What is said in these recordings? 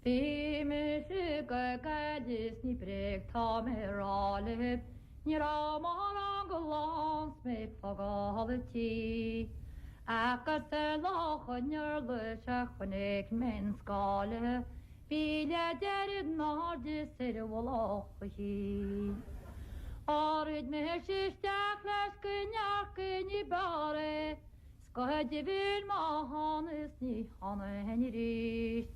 Bhí me go gadis ní breg tá me rálib, ní rá mar an go lás me fagáhaltí. Agus láchanear leis a chunig men scáile, bhí le dead nádis bhlácha hí. Árid me sisteach leis gneach ní bare, scoide bhír má hánas ní hána henni ríist.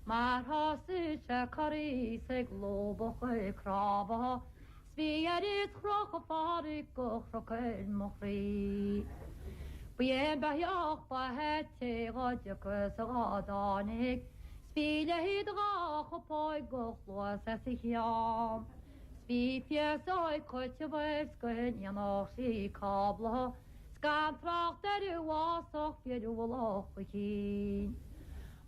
Mar hasu se carí se glóbach crába, svíarid chroch a fárig go chrochail mochrí. Bie beach ba hete gadjacus a gadánig, svíle hyd gach a páig go chloas a sichiam. Sví piesoi coite bhair sgyn ianach si cabla, sgan tracht ar wasach fiad wlach a hyn.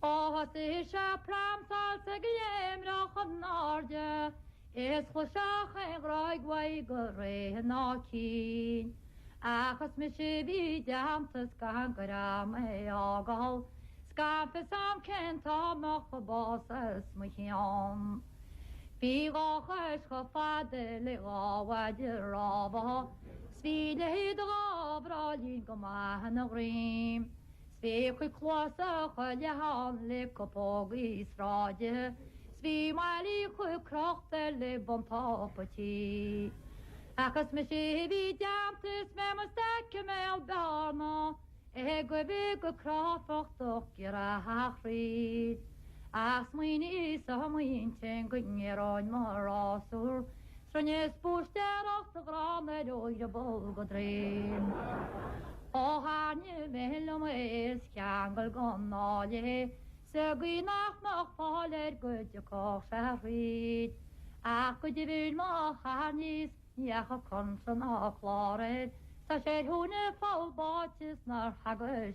Has is a pramsal se glemrach an nardje, is chosach en graig wai go re na kien. Achas me se vi damtas gan gram e agal, skampe sam ken tamach a basas me hiam. Fi gachas go fade le gawa de raba, svile hyd gabralin go mahan a grim. Sví chu chlása chuile hán le copóg Israide, sví mailí chu crochta le bontápatí. Achas me sé bhí deamtas me mas staice me albarna, go bhí go cráfachtach gur a hachríd. As muoine sa muointe go ngeráin mar rásúr, srenne spústeach a grána oire bol go dréim. Hanne mellom is kjangel gonnále, sög nach faller gudje koch rid. Ach gudje vil ma hannis, jag har konsen a klarer, sa ser hon fall batis när hagel